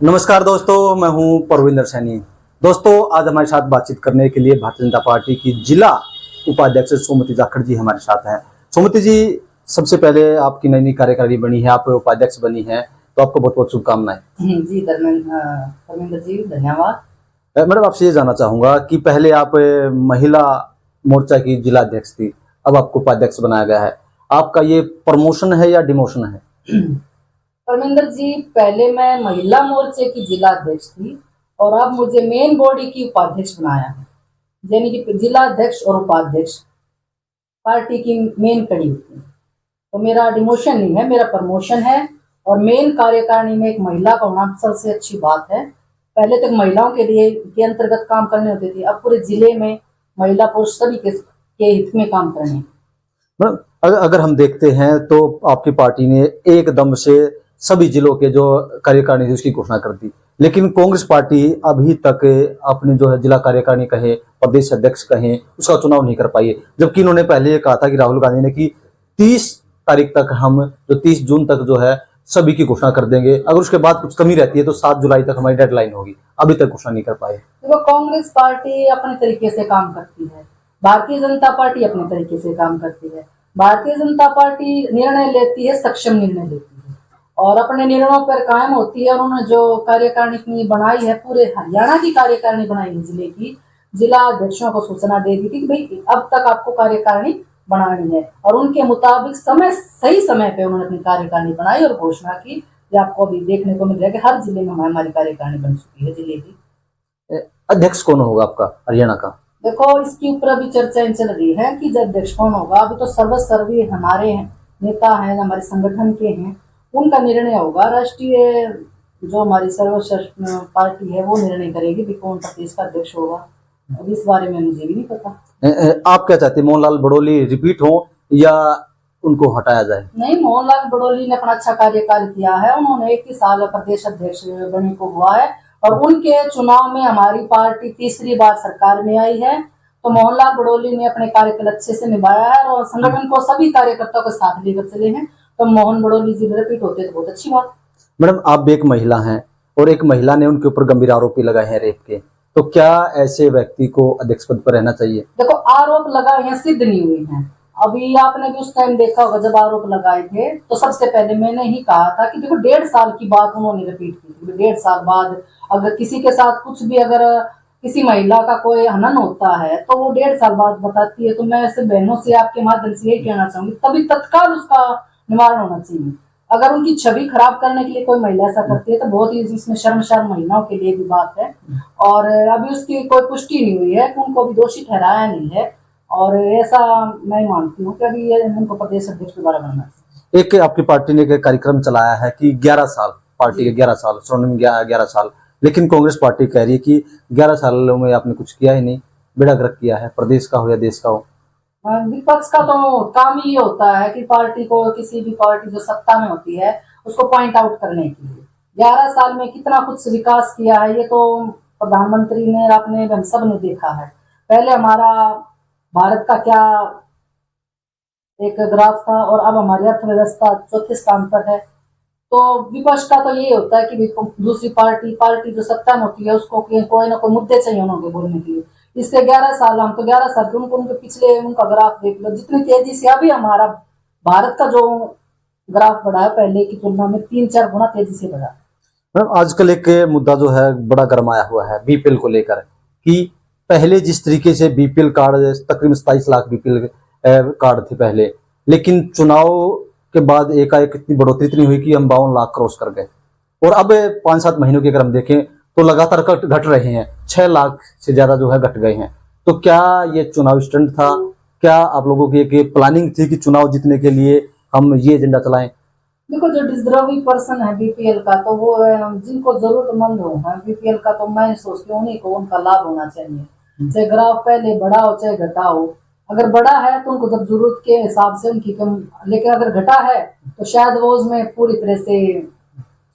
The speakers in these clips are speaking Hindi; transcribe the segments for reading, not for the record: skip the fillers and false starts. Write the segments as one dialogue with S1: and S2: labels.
S1: नमस्कार दोस्तों, मैं हूं परविंदर सैनी। दोस्तों, आज हमारे साथ बातचीत करने के लिए भारतीय जनता पार्टी की जिला उपाध्यक्ष सुमति जाखड़ जी हमारे साथ हैं। सुमति जी, सबसे पहले आपकी नई कार्यकारिणी बनी है, आप उपाध्यक्ष बनी है, तो आपको बहुत बहुत शुभकामनाएं।
S2: जी धर्मेंद्र जी, धन्यवाद।
S1: मैडम, आपसे ये जानना चाहूंगा कि पहले आप महिला मोर्चा की जिला अध्यक्ष थी, अब आपको उपाध्यक्ष बनाया गया है। आपका ये प्रमोशन है या डिमोशन है?
S2: धर्मेंद्र जी, पहले मैं महिला मोर्चे की जिला अध्यक्ष थी और अब मुझे मेन बॉडी की उपाध्यक्ष बनाया है। यानी कि जिला अध्यक्ष और उपाध्यक्ष पार्टी की मेन कड़ी होती है। तो मेरा डिमोशन नहीं है, मेरा प्रमोशन है। और मेन कार्यकारिणी में एक महिला का होना सबसे अच्छी बात है। पहले तक महिलाओं के लिए के अंतर्गत काम करने होते थे, अब पूरे जिले में महिला पुरुष सभी के हित में काम करने।
S1: मैडम, अगर हम देखते हैं तो आपकी पार्टी ने एकदम से सभी जिलों के जो कार्यकारिणी थी उसकी घोषणा कर दी, लेकिन कांग्रेस पार्टी अभी तक अपने जो है जिला कार्यकारिणी कहे, प्रदेश अध्यक्ष कहे, उसका चुनाव नहीं कर पाई है। जबकि इन्होंने पहले ये कहा था कि राहुल गांधी ने कि 30 तारीख तक हम जो 30 जून तक जो है सभी की घोषणा कर देंगे, अगर उसके बाद कुछ कमी रहती है तो 7 जुलाई तक हमारी डेडलाइन होगी। अभी तक घोषणा नहीं कर पाए।
S2: देखो, कांग्रेस पार्टी अपने तरीके से काम करती है, भारतीय जनता पार्टी अपने तरीके से काम करती है। भारतीय जनता पार्टी निर्णय लेती है, सक्षम निर्णय लेती है और अपने निर्णयों पर कायम होती है। और उन्होंने जो कार्यकारिणी बनाई है, पूरे हरियाणा की कार्यकारिणी बनाई है जिले की, जिला अध्यक्षों को सूचना दे दी थी कि भाई अब तक आपको कार्यकारिणी बनानी है, और उनके मुताबिक सही समय पे उन्होंने अपनी कार्यकारिणी बनाई और घोषणा की। ये आपको अभी देखने को मिल रहा है कि हर जिले में हमारी कार्यकारिणी बन चुकी है जिले की।
S1: अध्यक्ष कौन होगा आपका हरियाणा का?
S2: देखो, इसके ऊपर अभी चर्चाएं चल रही है कि जब अध्यक्ष कौन होगा। अभी तो सर्वसर्वी हमारे नेता हैं, हमारे संगठन के हैं, उनका निर्णय होगा। राष्ट्रीय जो हमारी सर्वश्रेष्ठ पार्टी है वो निर्णय करेगी कि कौन प्रदेश का अध्यक्ष होगा। अभी इस बारे में मुझे भी नहीं पता।
S1: आप क्या चाहते हैं, मोहनलाल बड़ोली रिपीट हो या उनको हटाया जाए?
S2: नहीं, मोहनलाल बड़ोली ने अपना अच्छा कार्यकाल किया है। उन्होंने 1 ही साल प्रदेश अध्यक्ष बने को हुआ है और उनके चुनाव में हमारी पार्टी तीसरी बार सरकार में आई है। तो मोहनलाल बड़ोली ने अपने कार्यकाल अच्छे से निभाया है और संगठन को सभी कार्यकर्ताओं के साथ लेकर चले हैं। तो मोहन बड़ोली जी रिपीट होते तो बहुत अच्छी बात।
S1: मैडम, आप भी एक महिला हैं और एक महिला ने उनके ऊपर गंभीर आरोप लगाए हैं रेप के, तो क्या ऐसे व्यक्ति को अध्यक्ष पद पर रहना चाहिए?
S2: देखो, आरोप लगाए हैं, सिद्ध नहीं हुए हैं। अभी आपने भी उस टाइम देखा होगा जब आरोप लगाए थे, तो सबसे पहले मैंने ही कहा था कि देखो 1.5 साल की बात उन्होंने रिपीट की थी। 1.5 साल बाद अगर किसी के साथ कुछ भी, अगर किसी महिला का कोई हनन होता है तो वो 1.5 साल बाद बताती है। तो मैं ऐसे बहनों से आपके माध्यम से यही कहना चाहूंगी, तभी तत्काल उसका निवारण होना चाहिए। अगर उनकी छवि खराब करने के लिए कोई महिला ऐसा करती है तो बहुत ही इसमें शर्मसार महिलाओं के लिए भी बात है। और अभी उसकी कोई पुष्टि नहीं हुई है कि उनको अभी दोषी ठहराया नहीं है, और ऐसा मैं मानती हूँ कि अभी ये उनको प्रदेश अध्यक्ष दोबारा बनना चाहिए।
S1: एक आपकी पार्टी ने एक कार्यक्रम चलाया है कि 11 साल, पार्टी के 11 साल, स्वर्णिम 11 साल, लेकिन कांग्रेस पार्टी कह रही है कि 11 सालों में आपने कुछ किया ही नहीं, बेड़ा गर्क किया है, प्रदेश का हो या देश का हो।
S2: विपक्ष का तो काम ही ये होता है कि पार्टी को, किसी भी पार्टी जो सत्ता में होती है उसको पॉइंट आउट करने के लिए 11 साल में कितना कुछ विकास किया है ये तो प्रधानमंत्री ने, आपने, हम सब ने देखा है। पहले हमारा भारत का क्या एक ग्राफ था और अब हमारी अर्थव्यवस्था 4थे स्थान पर है। तो विपक्ष का तो यही होता है कि दूसरी पार्टी जो सत्ता में होती है उसको कोई ना कोई मुद्दे चाहिए उन्होंने बोलने के लिए। इससे 11 साल, हम तो 11 साल के उनके पिछले उनका ग्राफ देख लो, जितनी तेजी से अभी हमारा भारत का जो ग्राफ बढ़ा है पहले की तुलना में 3-4 गुना तेजी से बढ़ा।
S1: मैडम, आजकल एक मुद्दा जो है बड़ा गरमाया हुआ है बीपीएल को लेकर, कि पहले जिस तरीके से बीपीएल कार्ड तकरीबन 27 लाख बीपीएल कार्ड थे पहले, लेकिन चुनाव के बाद एकाएक इतनी बढ़ोतरी इतनी हुई कि हम 52 लाख क्रॉस कर गए, और अब 5-7 महीनों की अगर हम देखें तो लगातार घट रहे हैं, 6 लाख से ज्यादा जो है घट गए हैं। तो क्या ये चुनाव स्टंट था? क्या आप लोगों की एक प्लानिंग थी कि चुनाव जीतने के लिए हम ये एजेंडा चलाएं?
S2: देखो, जो डिजर्विंग पर्सन है बीपीएल का, तो वो जिनको जरूरतमंद हो बीपीएल का, तो मैं सोचती हूँ उन्हीं को उनका लाभ होना चाहिए। चाहे ग्राफ पहले बढ़ा हो चाहे घटा हो, अगर बढ़ा है तो उनको जब जरूरत के हिसाब से उनकी कम, लेकिन अगर घटा है तो शायद वो उसमें पूरी तरह से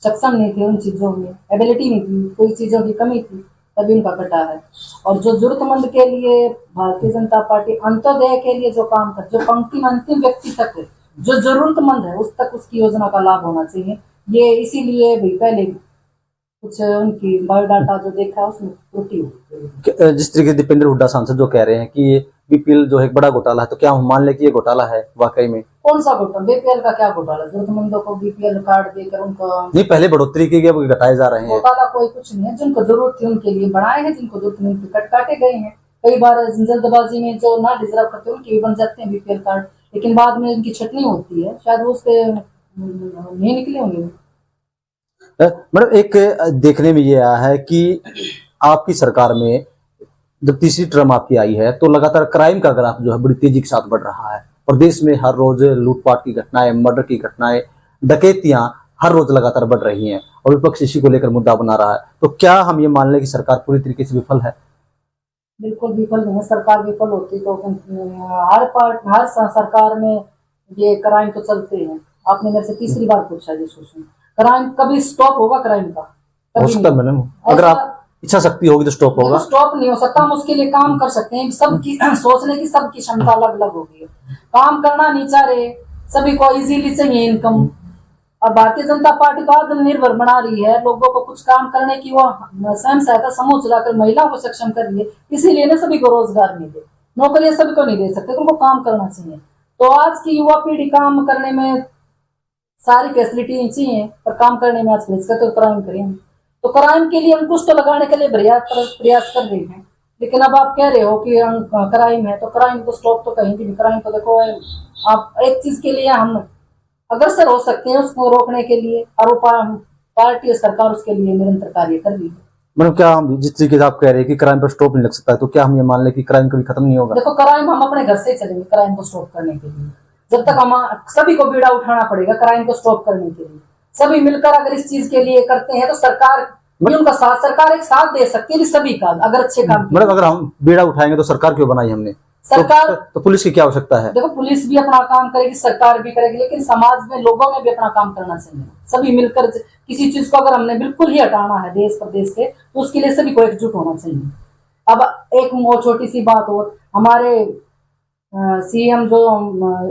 S2: सक्षम नहीं थे, उन चीजों में एबिलिटी नहीं थी, कोई चीजों की कमी थी, तभी उनका घटा है। और जो जरूरतमंद के लिए भारतीय जनता पार्टी अंत्योदय के लिए जो काम कर, जो पंक्ति में अंतिम व्यक्ति तक है, जो जरूरतमंद है उस तक उसकी योजना का लाभ होना चाहिए। ये इसीलिए भी पहले कुछ उनकी बायोडाटा जो देखा है उसमें त्रुटि हुई।
S1: जिस तरीके से दीपेंद्र हुड्डा सांसद जो कह रहे हैं कि ये बीपीएल जो है एक बड़ा घोटाला है, तो क्या हम मान लें कि ये घोटाला है वाकई में?
S2: कौन सा घोटाला? बीपीएल का क्या घोटाला? जरूरतमंदों को बीपीएल कार्ड देकर उनका
S1: नहीं, पहले बढ़ोतरी की गई, अब घटाए जा रहे हैं।
S2: घोटाला कोई कुछ नहीं है। जिनको जरूरत थी उनके लिए बनाए हैं, जिनको जरूरत नहीं थी कट काटे गए हैं। कई बार जल्दबाजी में जो ना डिजर्व करते हैं उनके भी बन जाते हैं बीपीएल कार्ड, लेकिन बाद में उनकी छटनी होती है, शायद वो उस पे नहीं निकले होंगे।
S1: मतलब एक देखने में ये आया है कि आपकी सरकार में जब तीसरी टर्म आपकी आई है तो लगातार क्राइम का ग्राफ जो है बड़ी तेजी के साथ बढ़ रहा है। प्रदेश में हर रोज लूटपाट की घटनाएं, मर्डर की घटनाएं, डकैतियां हर रोज लगातार बढ़ रही हैं और विपक्ष इसी को लेकर मुद्दा बना रहा है। तो क्या हम ये मान लें कि सरकार पूरी तरीके से विफल है?
S2: बिल्कुल विफल नहीं है। सरकार विफल होती तो हर सरकार में ये क्राइम तो चलते हैं। आपने मेरे से तीसरी बार पूछा ये क्वेश्चन। क्राइम कभी स्टॉप होगा? क्राइम का
S1: हो
S2: कभी
S1: सकता है
S2: नहीं।
S1: मैडम, अगर आप इच्छा शक्ति होगी तो स्टॉप होगा।
S2: स्टॉप नहीं हो सकता, हम उसके लिए काम कर सकते हैं। सबकी सोचने की सबकी क्षमता अलग अलग होगी। काम करना नहीं चाह रहे, सभी को इजीली चाहिए इनकम, और भारतीय जनता पार्टी तो आत्मनिर्भर बना रही है, लोगों को कुछ काम करने की वो स्वयं सहायता समूह चलाकर महिलाओं को सक्षम कर रही है। इसीलिए ना सभी को रोजगार मिले। नौकरियां सभी को नहीं दे सकते, उनको काम करना चाहिए। तो आज की युवा पीढ़ी काम करने में सारी फैसिलिटी चाहिए, पर काम करने में आज हिचकते तो क्राइम करेंगे। तो क्राइम के लिए अंकुश तो लगाने के लिए प्रयास कर रहे हैं, लेकिन अब आप कह रहे हो कि क्राइम है, तो क्राइम को स्टॉप तो कहीं भी नहीं। क्राइम तो देखो, आप एक चीज के लिए हम अग्रसर हो सकते हैं उसको रोकने के लिए, और पार्टी और सरकार उसके लिए निरंतर कार्य कर रही है।
S1: मतलब क्या हम जिस तरीके से आप कह रहे हैं कि क्राइम पर स्टॉप नहीं लग सकता है, तो क्या हम ये मान लें कि क्राइम कभी खत्म नहीं होगा?
S2: देखो, क्राइम हम अपने घर से चलेंगे क्राइम को स्टॉप करने के लिए। जब तक हम सभी को बीड़ा उठाना पड़ेगा क्राइम को स्टॉप करने के लिए। सभी मिलकर अगर इस चीज के लिए करते हैं तो सरकार भी उनका साथ, सरकार एक साथ दे सकती है सभी का, अगर अच्छे काम।
S1: मतलब अगर हम बीड़ा उठाएंगे तो सरकार क्यों बनाई हमने?
S2: सरकार
S1: तो पुलिस की क्या आवश्यकता है?
S2: देखो, पुलिस भी अपना काम करेगी, सरकार भी करेगी, लेकिन समाज में लोगों ने भी अपना काम करना चाहिए। सभी मिलकर किसी चीज को अगर हमने बिल्कुल ही हटाना है देश प्रदेश से, तो उसके लिए सभी को एकजुट होना चाहिए। अब एक छोटी सी बात और, हमारे सीएम जो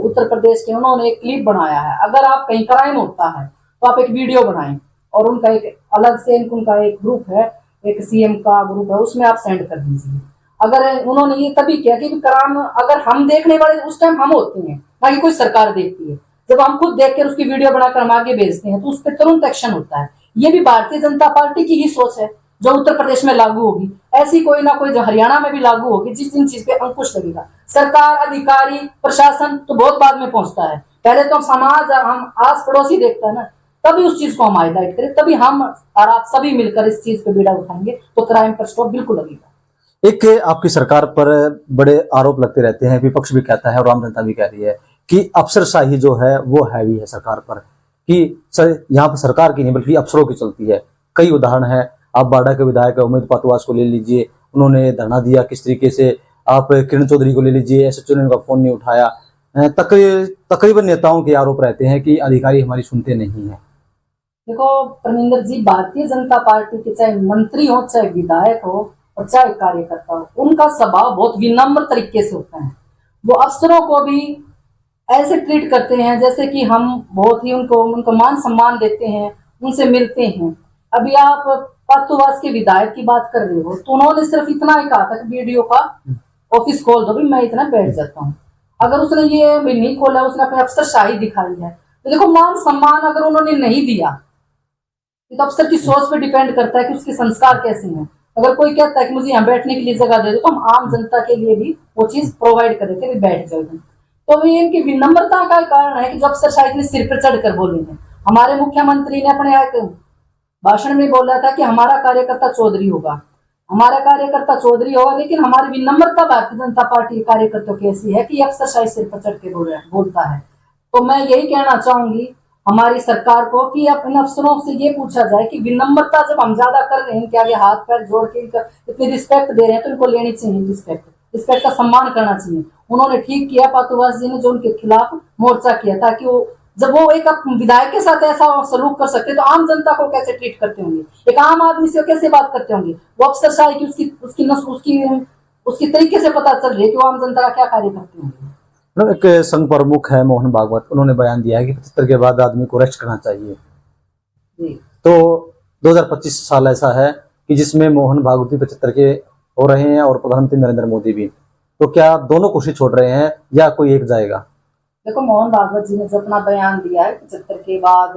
S2: उत्तर प्रदेश के, उन्होंने एक क्लिप बनाया है। अगर आप कहीं क्राइम होता है तो आप एक वीडियो बनाएं, और उनका एक अलग से उनका एक ग्रुप है, एक सीएम का ग्रुप है, उसमें आप सेंड कर दीजिए। अगर उन्होंने ये तभी किया कि क्राइम अगर हम देखने वाले उस टाइम हम होते हैं, ना कि कोई सरकार देखती है। जब हम खुद देखकर उसकी वीडियो बनाकर हम आगे भेजते हैं तो उस पर तुरंत एक्शन होता है। ये भी भारतीय जनता पार्टी की ही सोच है जो उत्तर प्रदेश में लागू होगी, ऐसी कोई ना कोई जो हरियाणा में भी लागू होगी, जिस दिन चीज पे अंकुश लगेगा। सरकार, अधिकारी, प्रशासन तो बहुत बाद में पहुंचता है, पहले तो समाज, हम आस पड़ोसी देखता है ना, तभी उस चीज को हम हाईलाइट करें, तभी हम और आप सभी मिलकर इस चीज पे बीड़ा उठाएंगे तो क्राइम पर स्टॉप बिल्कुल लगेगा।
S1: एक आपकी सरकार पर बड़े आरोप लगते रहते हैं, विपक्ष भी कहता है और आम जनता भी कह रही है कि अफसरशाही जो है वो हैवी है सरकार पर, कि यहाँ पर सरकार की नहीं बल्कि अफसरों की चलती है। कई उदाहरण है, आप बाड़ा के विधायक उमेद पातवास को ले लीजिए, उन्होंने धरना दिया किस तरीके से। आप किरण चौधरी को ले लीजिए, एसएचओ ने उनका फोन नहीं उठाया। तकरीबन नेताओं के आरोप रहते हैं कि अधिकारी हमारी सुनते नहीं है।
S2: देखो परमिंदर जी, भारतीय जनता पार्टी के चाहे मंत्री हो, चाहे विधायक हो, और चाहे कार्यकर्ता हो, उनका स्वभाव बहुत विनम्र तरीके से होता है। वो अफसरों को भी ऐसे ट्रीट करते हैं जैसे कि हम बहुत ही उनको मान सम्मान देते हैं, उनसे मिलते हैं। अभी आप पातुवास के विधायक की बात कर रहे हो, तो उन्होंने सिर्फ इतना ही कहा था कि वीडियो का ऑफिस खोल दो, भी मैं इतना बैठ जाता हूँ। अगर उसने ये भी नहीं खोला, उसने अपने अफसरशाही दिखाई है, तो देखो मान सम्मान अगर उन्होंने नहीं दिया, तो अफसर की सोच पे डिपेंड करता है कि उसके संस्कार कैसे हैं। अगर कोई कहता है कि मुझे यहाँ बैठने के लिए जगह दे दो, तो हम आम जनता के लिए भी वो चीज प्रोवाइड कर देते हैं, बैठ जाओ। तो ये इनकी विनम्रता का कारण है कि जो अफसरशाही ने सिर पर चढ़कर बोलेंगे। हमारे मुख्यमंत्री ने अपने भाषण में बोला था कि हमारा कार्यकर्ता चौधरी होगा, हमारा कार्यकर्ता चौधरी होगा, लेकिन हमारी विनम्रता भारतीय जनता पार्टी के कार्यकर्ताओं की ऐसी है कि अफसरशाही सिर पर चढ़ के बोलता है। तो मैं यही कहना चाहूंगी हमारी सरकार को कि अपने अफसरों से ये पूछा जाए कि विनम्रता जब हम ज्यादा कर रहे हैं, कि आगे हाथ पैर जोड़ के इतनी रिस्पेक्ट दे रहे हैं, तो इनको लेनी चाहिए रिस्पेक्ट का सम्मान करना चाहिए। उन्होंने ठीक किया पातुवास जी ने जो उनके खिलाफ मोर्चा किया, ताकि वो जब वो एक विधायक के साथ ऐसा सलूक कर सकते, तो आम जनता को कैसे ट्रीट करते होंगे, एक आम आदमी से कैसे बात करते होंगे। वो अफसरशाही की उसकी तरीके से पता चल रही है कि वो आम जनता का क्या कार्य करते होंगे।
S1: एक संघ प्रमुख है मोहन भागवत, उन्होंने बयान दिया है कि 75 के बाद आदमी को रेस्ट करना चाहिए।
S2: जी।
S1: तो 2025 साल ऐसा है कि जिसमें मोहन भागवत 75 के हो रहे हैं और प्रधानमंत्री नरेंद्र मोदी भी, तो क्या दोनों कुर्सी छोड़ रहे हैं या कोई एक जाएगा?
S2: देखो, मोहन भागवत जी ने जो अपना बयान दिया है 75 के बाद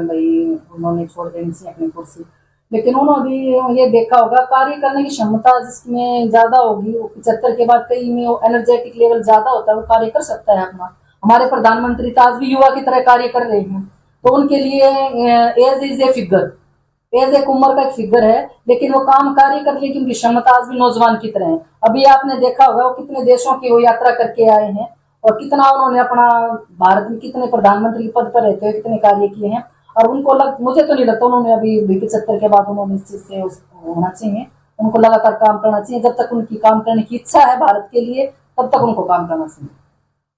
S2: भाई उन्होंने छोड़ देनी चाहिए अपनी कुर्सी, लेकिन उन्होंने भी ये देखा होगा कार्य करने की क्षमता जिसमें ज्यादा होगी, 75 के बाद कई में एनर्जेटिक लेवल ज्यादा होता है, वो कार्य कर सकता है अपना। हमारे प्रधानमंत्री तो आज भी युवा की तरह कार्य कर रहे हैं, तो उनके लिए age is a figure, age एक उम्र का एक फिगर है, लेकिन वो काम कार्य करने की उनकी क्षमता आज भी नौजवान की तरह है। अभी आपने देखा होगा वो कितने देशों की वो यात्रा करके आए हैं और कितना उन्होंने अपना भारत में कितने प्रधानमंत्री के पद पर रहते हुए कितने कार्य किए हैं, और उनको मुझे तो नहीं लगता उन्होंने अभी 75 के बाद उन्होंने इस चीज से होना चाहिए। उनको लगातार काम करना चाहिए, जब तक उनकी काम करने की इच्छा है भारत के लिए तब तक उनको काम करना चाहिए।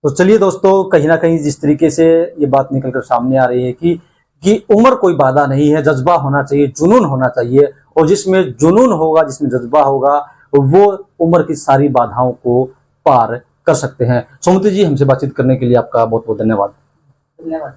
S1: तो चलिए दोस्तों, कहीं ना कहीं जिस तरीके से ये बात निकलकर सामने आ रही है कि उम्र कोई बाधा नहीं है, जज्बा होना चाहिए, जुनून होना चाहिए, और जिसमें जुनून होगा, जिसमें जज्बा होगा, वो उम्र की सारी बाधाओं को पार कर सकते हैं। सौमित्री जी, हमसे बातचीत करने के लिए आपका बहुत बहुत धन्यवाद।
S2: धन्यवाद।